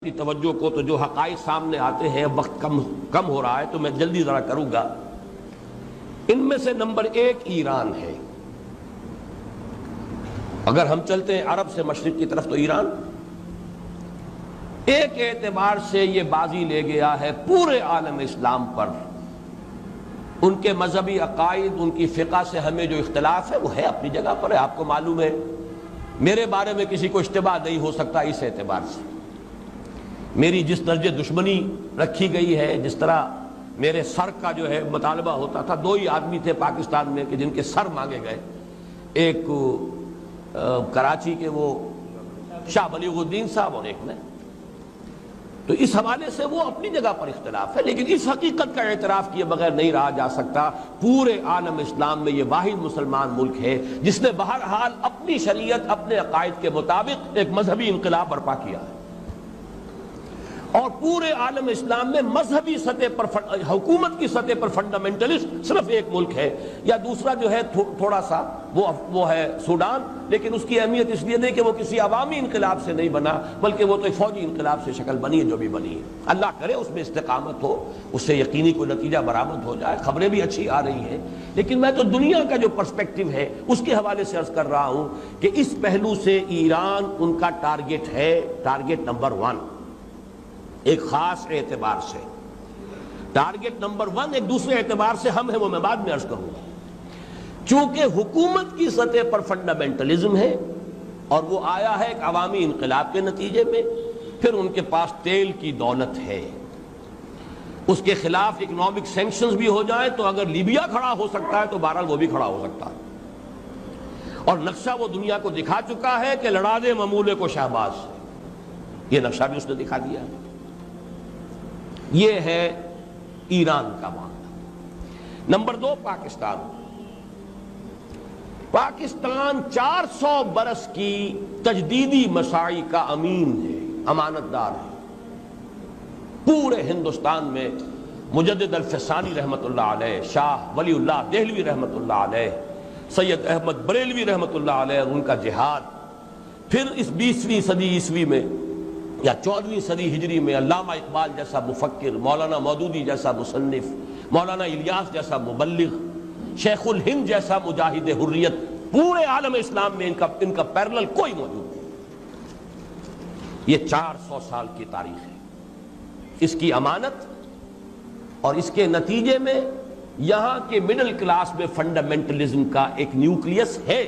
کی توجہ کو تو جو حقائق سامنے آتے ہیں، وقت کم ہو رہا ہے تو میں جلدی ذرا کروں گا۔ ان میں سے نمبر ایک ایران ہے۔ اگر ہم چلتے ہیں عرب سے مشرق کی طرف تو ایران ایک اعتبار سے یہ بازی لے گیا ہے پورے عالم اسلام پر۔ ان کے مذہبی عقائد، ان کی فقہ سے ہمیں جو اختلاف ہے وہ ہے اپنی جگہ پر ہے۔ آپ کو معلوم ہے میرے بارے میں کسی کو اشتباہ نہیں ہو سکتا اس اعتبار سے۔ میری جس درجے دشمنی رکھی گئی ہے، جس طرح میرے سر کا جو ہے مطالبہ ہوتا تھا، دو ہی آدمی تھے پاکستان میں کہ جن کے سر مانگے گئے، ایک کراچی کے وہ شاہ بلیغ الدین صاحب اور ایک نے، تو اس حوالے سے وہ اپنی جگہ پر اختلاف ہے، لیکن اس حقیقت کا اعتراف کیے بغیر نہیں رہا جا سکتا پورے عالم اسلام میں یہ واحد مسلمان ملک ہے جس نے بہرحال اپنی شریعت، اپنے عقائد کے مطابق ایک مذہبی انقلاب برپا کیا ہے۔ اور پورے عالم اسلام میں مذہبی سطح پر، حکومت کی سطح پر فنڈامنٹلسٹ صرف ایک ملک ہے، یا دوسرا جو ہے تھوڑا سا وہ ہے سوڈان، لیکن اس کی اہمیت اس لیے نہیں کہ وہ کسی عوامی انقلاب سے نہیں بنا، بلکہ وہ تو ایک فوجی انقلاب سے شکل بنی ہے جو بھی بنی ہے۔ اللہ کرے اس میں استقامت ہو، اس سے یقینی کوئی نتیجہ برآمد ہو جائے۔ خبریں بھی اچھی آ رہی ہیں، لیکن میں تو دنیا کا جو پرسپیکٹو ہے اس کے حوالے سے عرض کر رہا ہوں کہ اس پہلو سے ایران ان کا ٹارگٹ ہے، ٹارگٹ نمبر 1 ایک خاص اعتبار سے۔ ٹارگٹ نمبر 1 ایک دوسرے اعتبار سے ہم ہیں، وہ میں بعد میں عرض کروں گا۔ چونکہ حکومت کی سطح پر فنڈامنٹلزم ہے اور وہ آیا ہے ایک عوامی انقلاب کے نتیجے میں، پھر ان کے پاس تیل کی دولت ہے، اس کے خلاف اکنامک سینکشنز بھی ہو جائیں تو اگر لیبیا کھڑا ہو سکتا ہے تو بہرحال وہ بھی کھڑا ہو سکتا ہے، اور نقشہ وہ دنیا کو دکھا چکا ہے کہ لڑا دے ممولے کو شہباز سے، یہ نقشہ بھی اس نے دکھا دیا ہے۔ یہ ہے ایران کا معاملہ۔ نمبر 2 پاکستان۔ پاکستان 400 برس کی تجدیدی مساعی کا امین ہے، امانت دار ہے۔ پورے ہندوستان میں مجدد الفسانی رحمت اللہ علیہ، شاہ ولی اللہ دہلوی رحمت اللہ علیہ، سید احمد بریلوی رحمت اللہ علیہ، ان کا جہاد، پھر اس 20ویں صدی عیسوی میں یا 14ویں صدی ہجری میں علامہ اقبال جیسا مفکر، مولانا مودودی جیسا مصنف، مولانا الیاس جیسا مبلغ، شیخ الہند جیسا مجاہد حریت، پورے عالم اسلام میں ان کا پیرلل کوئی موجود نہیں۔ یہ 400 سال کی تاریخ ہے، اس کی امانت، اور اس کے نتیجے میں یہاں کے مڈل کلاس میں فنڈامنٹلزم کا ایک نیوکلیس ہے،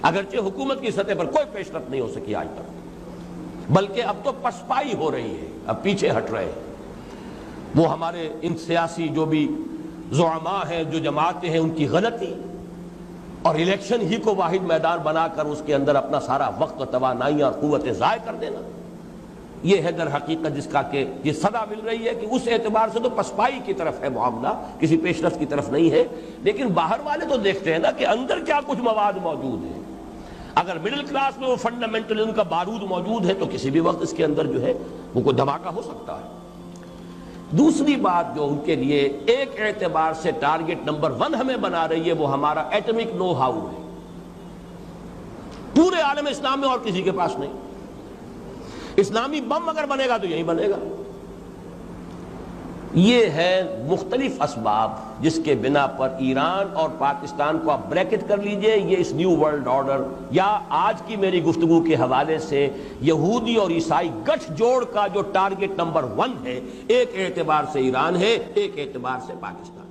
اگرچہ حکومت کی سطح پر کوئی پیش رفت نہیں ہو سکی آج تک، بلکہ اب تو پسپائی ہو رہی ہے، اب پیچھے ہٹ رہے ہیں۔ وہ ہمارے ان سیاسی جو بھی زعماء ہیں، جو جماعتیں ہیں، ان کی غلطی اور الیکشن ہی کو واحد میدان بنا کر اس کے اندر اپنا سارا وقت و توانائی اور قوتیں ضائع کر دینا، یہ ہے در حقیقت جس کا کہ یہ صدا مل رہی ہے کہ اس اعتبار سے تو پسپائی کی طرف ہے معاملہ، کسی پیش رفت کی طرف نہیں ہے۔ لیکن باہر والے تو دیکھتے ہیں نا کہ اندر کیا کچھ مواد موجود ہے۔ اگر مڈل کلاس میں وہ فنڈامنٹلزم کا بارود موجود ہے تو کسی بھی وقت اس کے اندر جو ہے وہ کوئی دھماکہ ہو سکتا ہے۔ دوسری بات جو ان کے لیے ایک اعتبار سے ٹارگٹ نمبر 1 ہمیں بنا رہی ہے، وہ ہمارا ایٹمک نو ہاؤ ہے۔ پورے عالم اسلام میں اور کسی کے پاس نہیں۔ اسلامی بم اگر بنے گا تو یہی بنے گا۔ یہ ہے مختلف اسباب جس کے بنا پر ایران اور پاکستان کو آپ بریکٹ کر لیجئے، یہ اس نیو ورلڈ آرڈر یا آج کی میری گفتگو کے حوالے سے یہودی اور عیسائی گٹھ جوڑ کا جو ٹارگٹ نمبر 1 ہے، ایک اعتبار سے ایران ہے، ایک اعتبار سے پاکستان۔